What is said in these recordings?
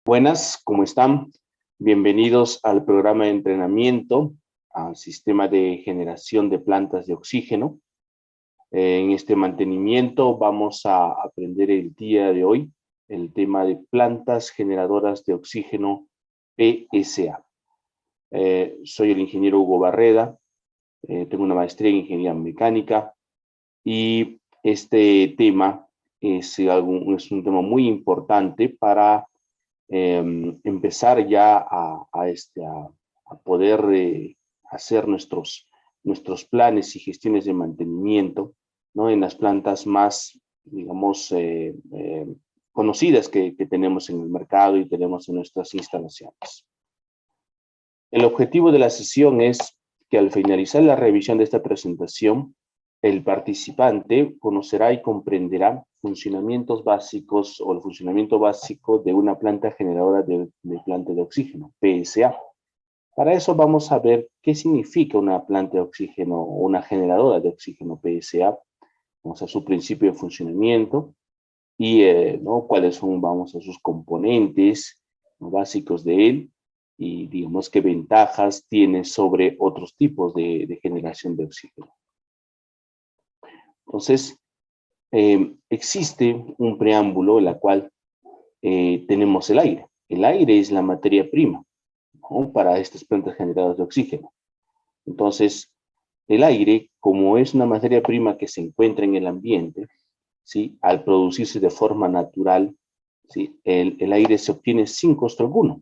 Buenas, ¿cómo están? Bienvenidos al programa de entrenamiento al sistema de generación de plantas de oxígeno. En este mantenimiento vamos a aprender el día de hoy el tema de plantas generadoras de oxígeno PSA. Soy el ingeniero Hugo Barreda, tengo una maestría en ingeniería mecánica y este tema es un tema muy importante para empezar ya a poder hacer nuestros planes y gestiones de mantenimiento, ¿no? En las plantas más, digamos, conocidas que tenemos en el mercado y tenemos en nuestras instalaciones. El objetivo de la sesión es que al finalizar la revisión de esta presentación, el participante conocerá y comprenderá funcionamientos básicos o el funcionamiento básico de una planta generadora de planta de oxígeno, PSA. Para eso vamos a ver qué significa una planta de oxígeno o una generadora de oxígeno PSA, vamos a su principio de funcionamiento y ¿no? cuáles son, vamos a sus componentes, ¿no? básicos de él y digamos qué ventajas tiene sobre otros tipos de generación de oxígeno. Entonces, existe un preámbulo en la cual tenemos el aire. El aire es la materia prima, ¿no? para estas plantas generadoras de oxígeno. Entonces, el aire, como es una materia prima que se encuentra en el ambiente, ¿sí? al producirse de forma natural, ¿sí? el aire se obtiene sin costo alguno.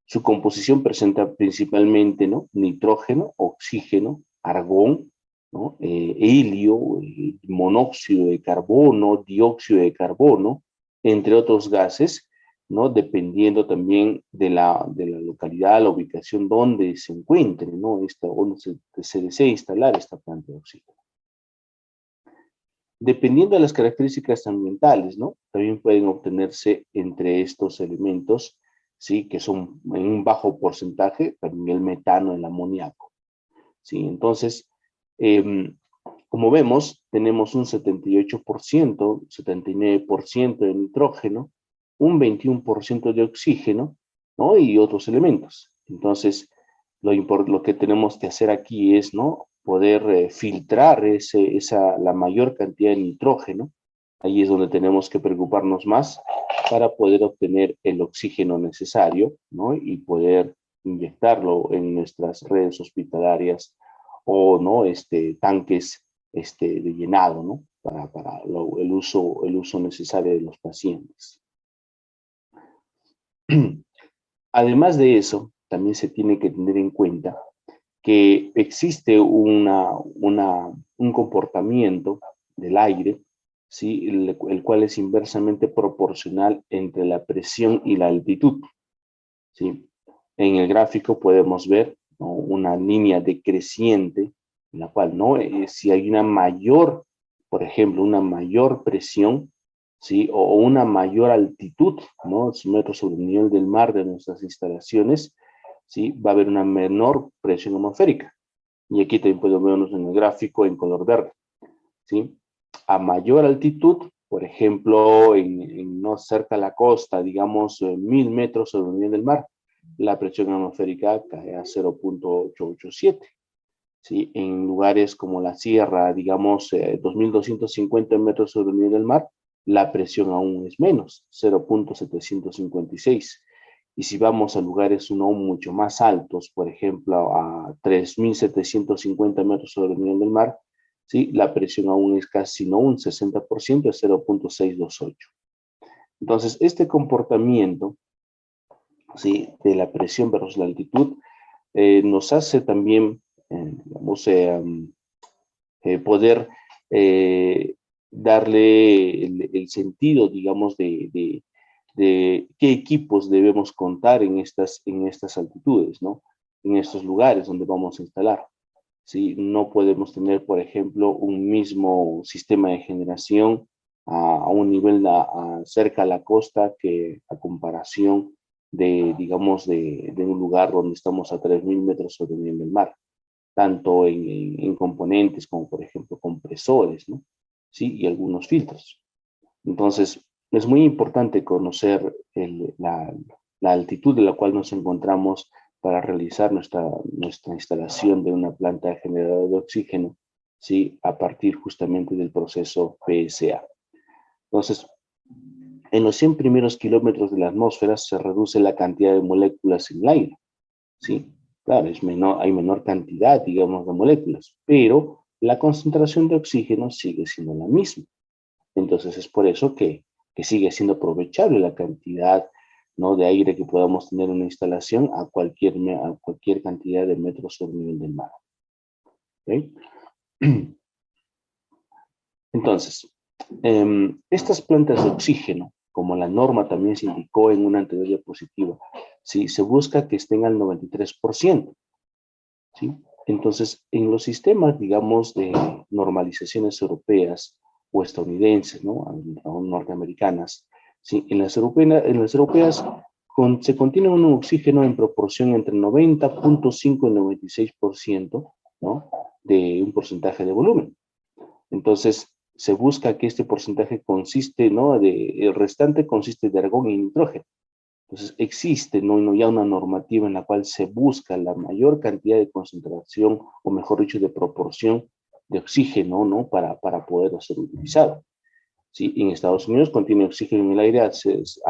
Su composición presenta principalmente, ¿no? nitrógeno, oxígeno, argón, ¿no? helio, monóxido de carbono, dióxido de carbono, entre otros gases, ¿no? dependiendo también de la localidad, la ubicación donde se encuentre, ¿no? donde se desea instalar esta planta de oxígeno. Dependiendo de las características ambientales, ¿no? también pueden obtenerse entre estos elementos, ¿sí? que son en un bajo porcentaje, también el metano, el amoníaco. ¿sí? Entonces, como vemos, tenemos un 78%, 79% de nitrógeno, un 21% de oxígeno, ¿no? y otros elementos. Entonces, lo que tenemos que hacer aquí es, ¿no? poder filtrar la mayor cantidad de nitrógeno. Ahí es donde tenemos que preocuparnos más para poder obtener el oxígeno necesario, ¿no? y poder inyectarlo en nuestras redes hospitalarias o ¿no? tanques de llenado, ¿no? para el uso necesario de los pacientes. Además de eso, también se tiene que tener en cuenta que existe un comportamiento del aire, ¿sí? el cual es inversamente proporcional entre la presión y la altitud. ¿sí? En el gráfico podemos ver, ¿no? una línea decreciente, en la cual ¿no? Si hay una mayor, por ejemplo, una mayor presión, ¿sí? o una mayor altitud, ¿no? metros sobre el nivel del mar de nuestras instalaciones, ¿sí? va a haber una menor presión atmosférica. Y aquí también podemos vernos en el gráfico en color verde. ¿sí? A mayor altitud, por ejemplo, no cerca a la costa, digamos 1000 metros sobre el nivel del mar, la presión atmosférica cae a 0.887. ¿sí? En lugares como la sierra, digamos 2250 metros sobre el nivel del mar, la presión aún es menos, 0.756. Y si vamos a lugares no mucho más altos, por ejemplo, a 3750 metros sobre el nivel del mar, ¿sí? la presión aún es casi no un 60%, es 0.628. Entonces, este comportamiento, ¿sí? de la presión versus la altitud nos hace también, digamos, poder darle el sentido, digamos, de qué equipos debemos contar en estas altitudes, ¿no? En estos lugares donde vamos a instalar. ¿sí? No podemos tener, por ejemplo, un mismo sistema de generación a un nivel cerca a la costa que a comparación digamos, de un lugar donde estamos a 3000 metros sobre el nivel del mar, tanto en componentes como, por ejemplo, compresores, ¿no? ¿sí? Y algunos filtros. Entonces, es muy importante conocer la altitud de la cual nos encontramos para realizar nuestra instalación de una planta generadora de oxígeno, ¿sí? A partir justamente del proceso PSA. Entonces, en los 100 primeros kilómetros de la atmósfera se reduce la cantidad de moléculas en el aire, ¿sí? Claro, hay menor cantidad, digamos, de moléculas, pero la concentración de oxígeno sigue siendo la misma. Entonces es por eso que sigue siendo aprovechable la cantidad, ¿no?, de aire que podamos tener en una instalación a cualquier cantidad de metros sobre el nivel del mar. ¿Okay? Entonces, estas plantas de oxígeno, como la norma también se indicó en una anterior diapositiva, ¿sí? Se busca que estén al 93%. ¿Sí? Entonces, en los sistemas, digamos, de normalizaciones europeas o estadounidenses, ¿no?, o norteamericanas, ¿sí? En las europeas se contiene un oxígeno en proporción entre 90.5 y 96%, ¿no?, de un porcentaje de volumen. Entonces, se busca que este porcentaje consiste, ¿no?, el restante consiste de argón y nitrógeno. Entonces, existe, ¿no?, ya una normativa en la cual se busca la mayor cantidad de concentración, o mejor dicho, de proporción de oxígeno, ¿no?, para poder ser utilizado. ¿Sí? En Estados Unidos contiene oxígeno en el aire a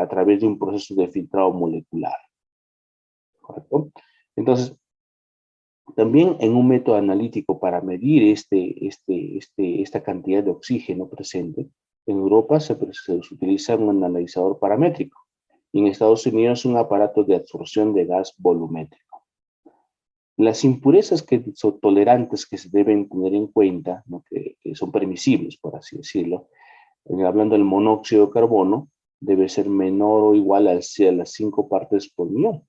través de un proceso de filtrado molecular. ¿Correcto? Entonces, también en un método analítico para medir esta cantidad de oxígeno presente, en Europa se utiliza un analizador paramétrico. Y en Estados Unidos un aparato de absorción de gas volumétrico. Las impurezas que son tolerantes que se deben tener en cuenta, ¿no?, que son permisibles, por así decirlo, hablando del monóxido de carbono, debe ser menor o igual a las 5 partes por millón,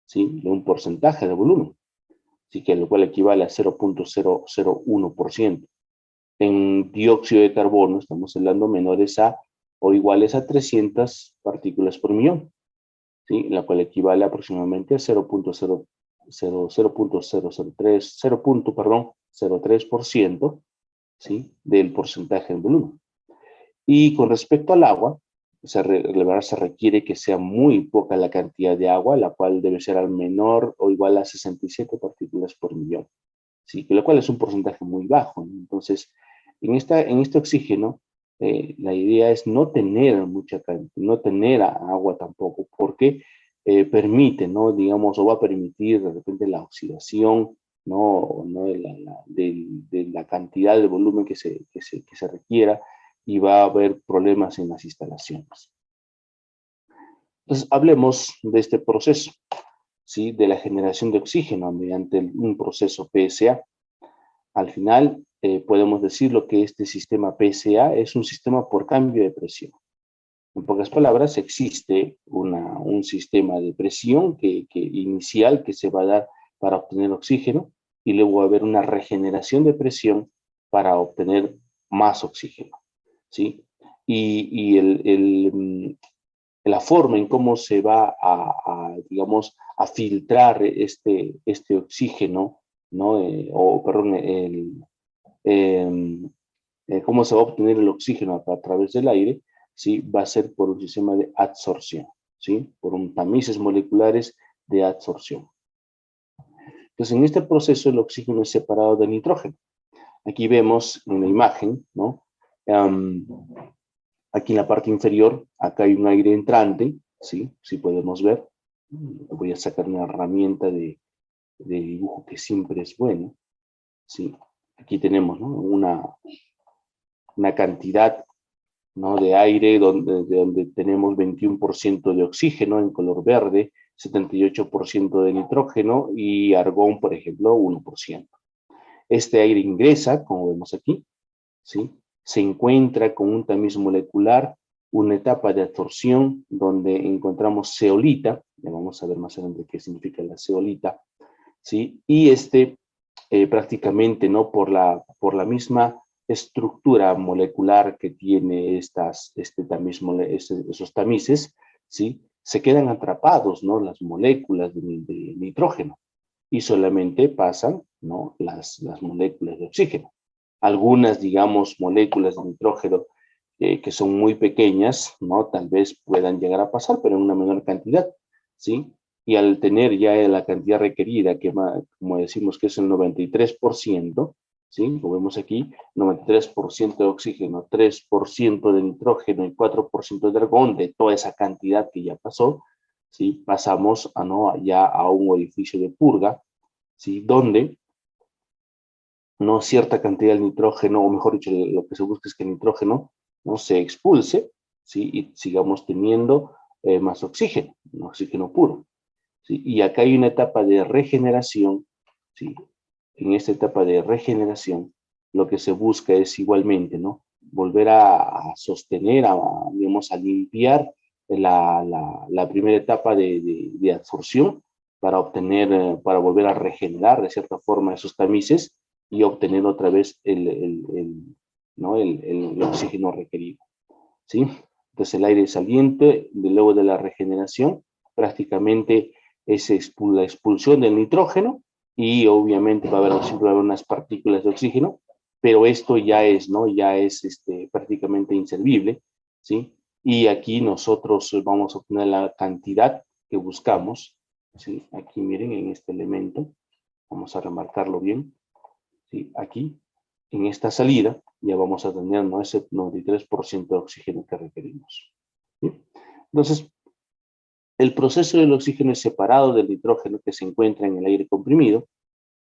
¿sí?, de un porcentaje de volumen, ¿sí?, que lo cual equivale a 0.001%. En dióxido de carbono estamos hablando menores a o iguales a 300 partículas por millón, ¿sí?, la cual equivale aproximadamente a 0.03%, ¿sí?, del porcentaje en volumen. Y con respecto al agua, se requiere que sea muy poca la cantidad de agua, la cual debe ser al menor o igual a 67 partículas por millón, ¿sí?, lo cual es un porcentaje muy bajo, ¿no? Entonces, en este oxígeno, la idea es no tener no tener agua tampoco, porque permite, ¿no?, digamos, o va a permitir de repente la oxidación, ¿no?, de la cantidad de volumen que se requiera, y va a haber problemas en las instalaciones. Entonces, hablemos de este proceso, ¿sí?, de la generación de oxígeno mediante un proceso PSA. Al final, podemos decir lo que este sistema PSA es un sistema por cambio de presión. En pocas palabras, existe un sistema de presión inicial que se va a dar para obtener oxígeno, y luego va a haber una regeneración de presión para obtener más oxígeno, ¿sí? Y la forma en cómo se va digamos, a filtrar este oxígeno, ¿no?, cómo se va a obtener el oxígeno a través del aire, ¿sí?, va a ser por un sistema de adsorción, ¿sí?, por tamices moleculares de adsorción. Entonces, en este proceso el oxígeno es separado del nitrógeno. Aquí vemos en la imagen, ¿no?, aquí en la parte inferior, acá hay un aire entrante, ¿sí?, si podemos ver. Voy a sacar una herramienta de dibujo que siempre es bueno, ¿sí? Aquí tenemos, ¿no?, una cantidad, ¿no?, de aire donde tenemos 21% de oxígeno en color verde, 78% de nitrógeno y argón, por ejemplo, 1%. Este aire ingresa, como vemos aquí, ¿sí?, se encuentra con un tamiz molecular, una etapa de adsorción donde encontramos zeolita, ya vamos a ver más adelante qué significa la zeolita, ¿sí?, y prácticamente, ¿no?, por la misma estructura molecular que tiene esos tamices, ¿sí?, se quedan atrapados, ¿no?, las moléculas de nitrógeno, y solamente pasan, ¿no?, las moléculas de oxígeno. Algunas, digamos, moléculas de nitrógeno que son muy pequeñas, ¿no? Tal vez puedan llegar a pasar, pero en una menor cantidad, ¿sí? Y al tener ya la cantidad requerida, que como decimos que es el 93%, ¿sí? Como vemos aquí, 93% de oxígeno, 3% de nitrógeno y 4% de argón, de toda esa cantidad que ya pasó, ¿sí? Pasamos a, ¿no? ya a un orificio de purga, ¿sí? Donde no cierta cantidad de nitrógeno, o mejor dicho, lo que se busca es que el nitrógeno no se expulse, ¿sí? Y sigamos teniendo más oxígeno, un oxígeno puro, ¿sí? Y acá hay una etapa de regeneración, ¿sí? En esta etapa de regeneración, lo que se busca es igualmente, ¿no? Volver a sostener, digamos, a limpiar la primera etapa de absorción para obtener, para volver a regenerar de cierta forma esos tamices y obtener otra vez ¿no? el oxígeno requerido, ¿sí? Entonces el aire saliente, luego de la regeneración, prácticamente es la expulsión del nitrógeno y obviamente va a haber, siempre va a haber unas partículas de oxígeno, pero esto ya es, ¿no? Ya es prácticamente inservible, ¿sí? Y aquí nosotros vamos a obtener la cantidad que buscamos, ¿sí? Aquí miren en este elemento, vamos a remarcarlo bien, ¿sí? Aquí, en esta salida, ya vamos a tener, ¿no? Ese 93% de oxígeno que requerimos, ¿sí? Entonces, el proceso del oxígeno es separado del nitrógeno que se encuentra en el aire comprimido,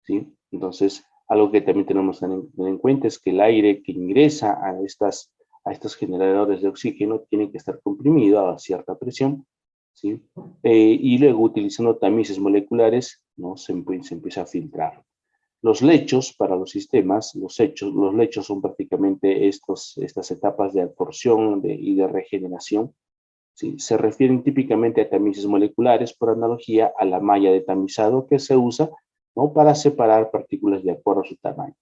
¿sí? Entonces, algo que también tenemos que tener en cuenta es que el aire que ingresa a estos generadores de oxígeno tiene que estar comprimido a cierta presión, ¿sí? Y luego, utilizando tamices moleculares, ¿no? Se empieza a filtrar. Los lechos para los sistemas, los lechos son prácticamente estas etapas de absorción y de regeneración, ¿sí? Se refieren típicamente a tamices moleculares por analogía a la malla de tamizado que se usa, ¿no? Para separar partículas de acuerdo a su tamaño,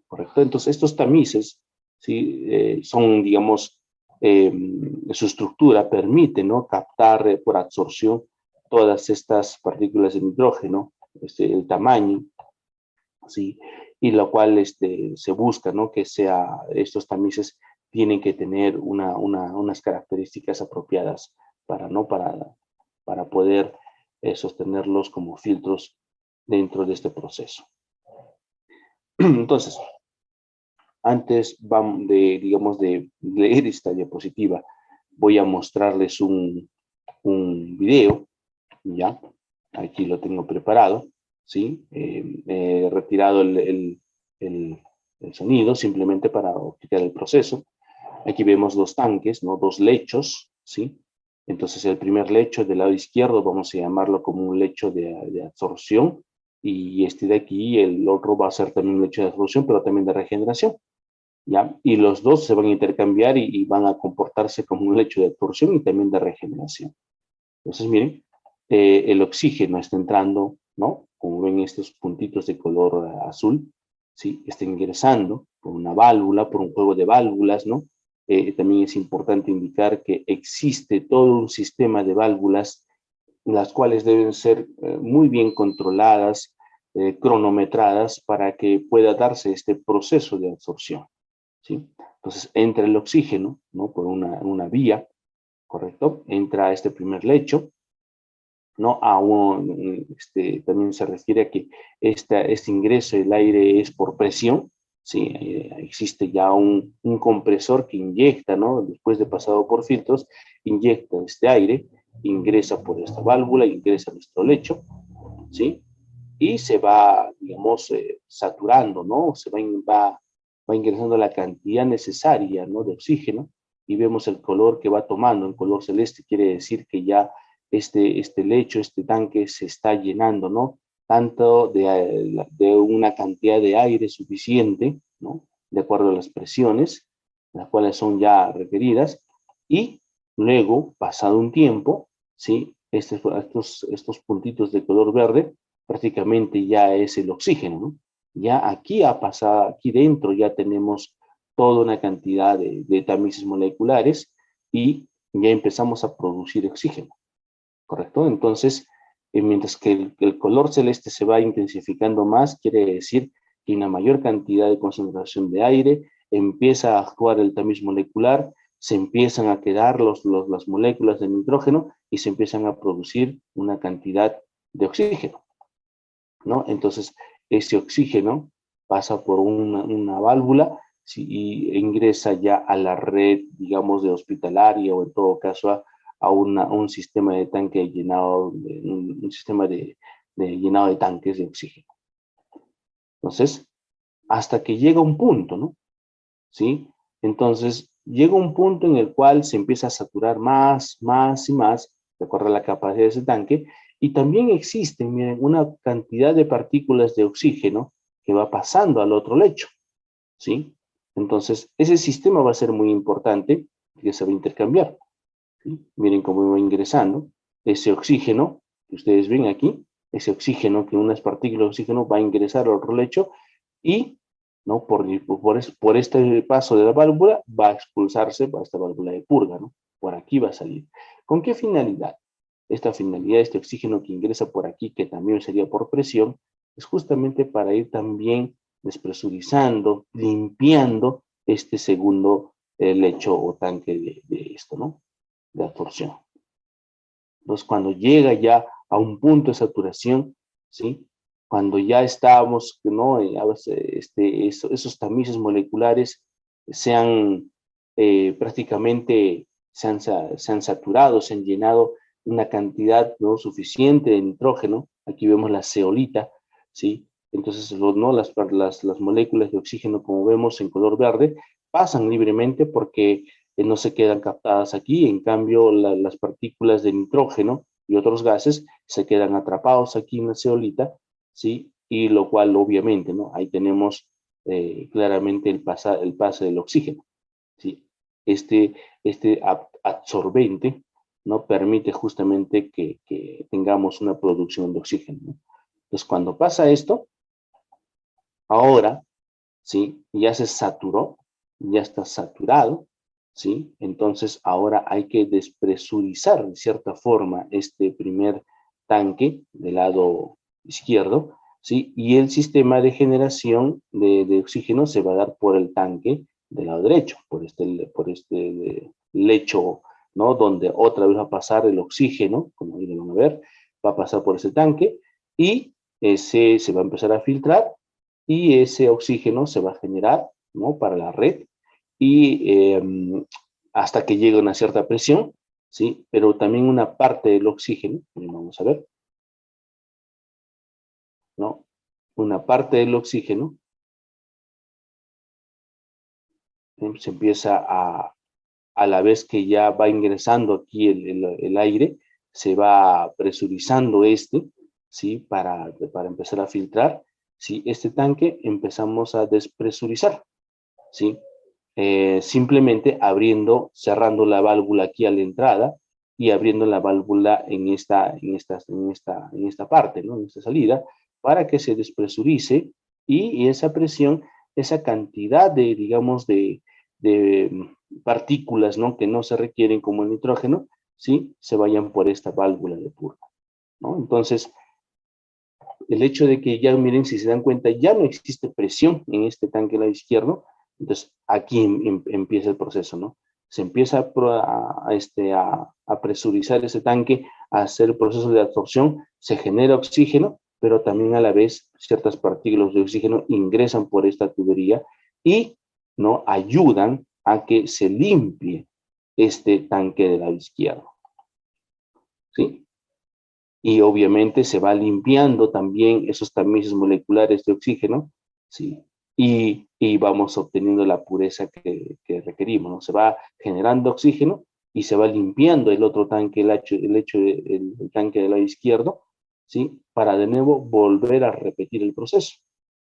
¿correcto? Entonces estos tamices, ¿sí? Son, digamos, su estructura permite, ¿no? Captar por absorción todas estas partículas de nitrógeno, el tamaño, ¿sí? Y lo cual se busca, ¿no? Que estos tamices tienen que tener unas características apropiadas para, ¿no? Para poder sostenerlos como filtros dentro de este proceso. Entonces, antes digamos, de leer esta diapositiva, voy a mostrarles un video, ¿ya? Aquí lo tengo preparado, ¿sí? He retirado el sonido simplemente para explicar el proceso. Aquí vemos dos tanques, ¿no? Dos lechos, ¿sí? Entonces el primer lecho del lado izquierdo vamos a llamarlo como un lecho de absorción y este de aquí, el otro va a ser también un lecho de absorción, pero también de regeneración, ¿ya? Y los dos se van a intercambiar y van a comportarse como un lecho de absorción y también de regeneración. Entonces, miren, el oxígeno está entrando, ¿no? Como ven estos puntitos de color azul, ¿sí? Está ingresando por una válvula, por un juego de válvulas, ¿no? También es importante indicar que existe todo un sistema de válvulas, las cuales deben ser muy bien controladas, cronometradas, para que pueda darse este proceso de absorción, ¿sí? Entonces, entra el oxígeno, ¿no? Por una vía, ¿correcto? Entra este primer lecho, ¿no? También se refiere a que este ingreso del aire es por presión, ¿sí? Existe ya un compresor que inyecta, ¿no? Después de pasado por filtros, inyecta este aire, ingresa por esta válvula, ingresa a nuestro lecho, ¿sí? Y se va, digamos, saturando, ¿no? Va ingresando la cantidad necesaria, ¿no? De oxígeno y vemos el color que va tomando. El color celeste quiere decir que ya este lecho, este tanque se está llenando, ¿no? Tanto de una cantidad de aire suficiente, ¿no? De acuerdo a las presiones, las cuales son ya requeridas, y luego, pasado un tiempo, ¿sí? Estos puntitos de color verde prácticamente ya es el oxígeno, ¿no? Ya aquí ha pasado, aquí dentro ya tenemos toda una cantidad de tamices moleculares y ya empezamos a producir oxígeno, ¿correcto? Entonces, mientras que el color celeste se va intensificando más, quiere decir que hay una mayor cantidad de concentración de aire empieza a actuar el tamiz molecular, se empiezan a quedar las moléculas de nitrógeno y se empiezan a producir una cantidad de oxígeno, ¿no? Entonces, ese oxígeno pasa por una válvula, ¿sí? Y ingresa ya a la red, digamos, de hospitalaria o en todo caso a un sistema de tanque llenado, un sistema de llenado de tanques de oxígeno. Entonces, hasta que llega un punto, ¿no? ¿Sí? Entonces, llega un punto en el cual se empieza a saturar más y más, de acuerdo a la capacidad de ese tanque, y también existen, miren, una cantidad de partículas de oxígeno que va pasando al otro lecho, ¿sí? Entonces, ese sistema va a ser muy importante, que se va a intercambiar, ¿sí? Miren cómo va ingresando ese oxígeno, que ustedes ven aquí, ese oxígeno, que unas partículas de oxígeno va a ingresar al otro lecho, y ¿no? Por este paso de la válvula va a expulsarse a esta válvula de purga, ¿no? Por aquí va a salir. ¿Con qué finalidad? Esta finalidad, este oxígeno que ingresa por aquí, que también sería por presión, es justamente para ir también despresurizando, limpiando este segundo lecho o tanque de esto, ¿no? De absorción. Entonces, cuando llega ya a un punto de saturación, ¿sí? Cuando ya estamos, ¿no? Esos tamices moleculares prácticamente se han saturado, se han llenado una cantidad, ¿no? Suficiente de nitrógeno. Aquí vemos la zeolita, ¿sí? Entonces, ¿no? las moléculas de oxígeno, como vemos en color verde, pasan libremente porque no se quedan captadas aquí, en cambio las partículas de nitrógeno y otros gases se quedan atrapados aquí en la zeolita, ¿sí? Y lo cual obviamente, ¿no? Ahí tenemos claramente el pase del oxígeno, ¿sí? Este absorbente, ¿no? Permite justamente que tengamos una producción de oxígeno, ¿no? Entonces, cuando pasa esto, ahora, ¿sí? Ya se saturó, ya está saturado, ¿sí? Entonces ahora hay que despresurizar de cierta forma este primer tanque del lado izquierdo, ¿sí? Y el sistema de generación de oxígeno se va a dar por el tanque del lado derecho, por este lecho, ¿no? Donde otra vez va a pasar el oxígeno, como ahí lo van a ver, va a pasar por ese tanque y ese se va a empezar a filtrar y ese oxígeno se va a generar, ¿no? Para la red y hasta que llegue a una cierta presión, ¿sí? Pero también una parte del oxígeno, vamos a ver, ¿no? Una parte del oxígeno se empieza a la vez que ya va ingresando aquí el aire, se va presurizando ¿sí? Para empezar a filtrar, ¿sí? Este tanque empezamos a despresurizar, ¿sí? Simplemente cerrando la válvula aquí a la entrada y abriendo la válvula en esta parte, ¿no? En esta salida, para que se despresurice y esa presión, esa cantidad de, digamos, de partículas, ¿no? Que no se requieren como el nitrógeno, ¿sí? Se vayan por esta válvula de purga, ¿no? Entonces, el hecho de que ya, miren, si se dan cuenta, ya no existe presión en este tanque al lado izquierdo, entonces aquí empieza el proceso, ¿no? Se empieza a presurizar ese tanque, a hacer el proceso de absorción, se genera oxígeno, pero también a la vez ciertas partículas de oxígeno ingresan por esta tubería y, ¿no? Ayudan a que se limpie este tanque del lado izquierdo, ¿sí? Y obviamente se va limpiando también esos tamices moleculares de oxígeno, ¿sí? Y vamos obteniendo la pureza que requerimos, ¿no? Se va generando oxígeno y se va limpiando el otro tanque, el tanque del lado izquierdo, ¿sí? Para de nuevo volver a repetir el proceso,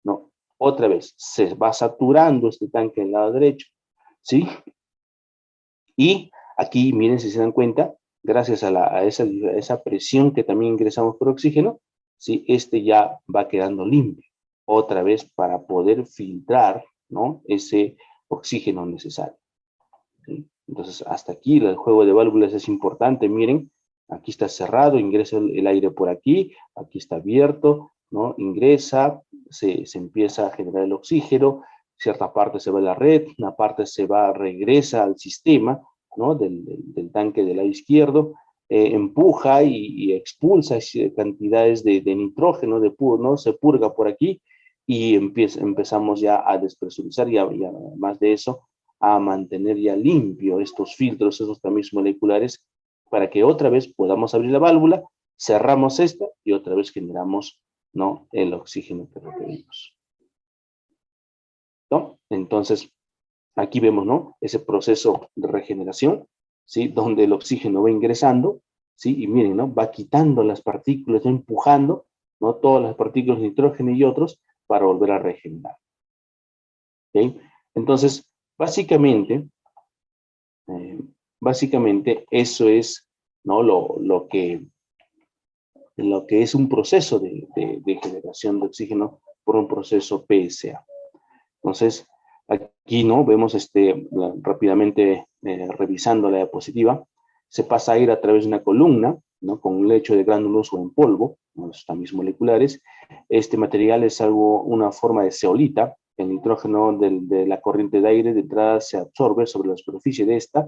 ¿no? Otra vez, se va saturando este tanque del lado derecho, ¿sí? Y aquí, miren, si se dan cuenta, gracias a esa presión que también ingresamos por oxígeno, ¿sí? Este ya va quedando limpio, otra vez para poder filtrar, ¿no? Ese oxígeno necesario, ¿sí? Entonces, hasta aquí el juego de válvulas es importante, miren, aquí está cerrado, ingresa el aire por aquí está abierto, ¿no? Ingresa, se empieza a generar el oxígeno, cierta parte se va a la red, una parte regresa al sistema, ¿no? Del tanque del lado izquierdo, empuja y expulsa cantidades de nitrógeno, ¿no? Se purga por aquí y empezamos ya a despresurizar y además de eso, a mantener ya limpio estos filtros, esos cambios moleculares, para que otra vez podamos abrir la válvula, cerramos esta y otra vez generamos, ¿no? El oxígeno que requerimos, ¿no? Entonces, aquí vemos, ¿no? Ese proceso de regeneración, ¿sí? Donde el oxígeno va ingresando, ¿sí? Y miren, ¿no? Va quitando las partículas, va empujando, ¿no? Todas las partículas de nitrógeno y otros para volver a regenerar, ¿ok? Entonces, básicamente, eh, básicamente eso es, ¿no? Lo que es un proceso de generación de oxígeno por un proceso PSA. Entonces, aquí, ¿no? Vemos rápidamente, revisando la diapositiva, se pasa a ir a través de una columna, ¿no? Con un lecho de granuloso en polvo, ¿no? Los también moleculares. Este material es una forma de zeolita. El nitrógeno de la corriente de aire de entrada se absorbe sobre la superficie de esta.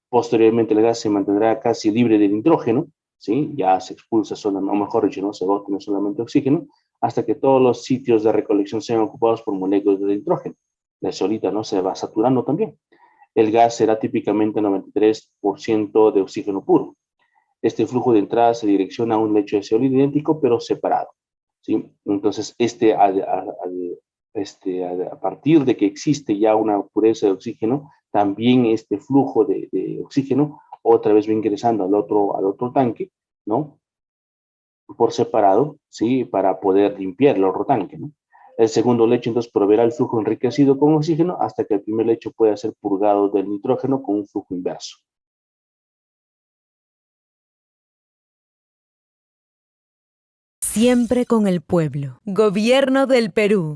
Posteriormente el gas se mantendrá casi libre de nitrógeno, ¿sí? Ya se expulsa solamente, o mejor dicho, ¿no? Se va a obtener solamente oxígeno, hasta que todos los sitios de recolección sean ocupados por moléculas de nitrógeno. La zeolita, ¿no? Se va saturando también. El gas será típicamente 93% de oxígeno puro. Este flujo de entrada se direcciona a un lecho de zeolita idéntico, pero separado, ¿sí? Entonces, a partir de que existe ya una pureza de oxígeno, también este flujo de oxígeno otra vez va ingresando al otro tanque, ¿no? Por separado, ¿sí? Para poder limpiar el otro tanque, ¿no? El segundo lecho entonces proveerá el flujo enriquecido con oxígeno hasta que el primer lecho pueda ser purgado del nitrógeno con un flujo inverso. Siempre con el pueblo. Gobierno del Perú.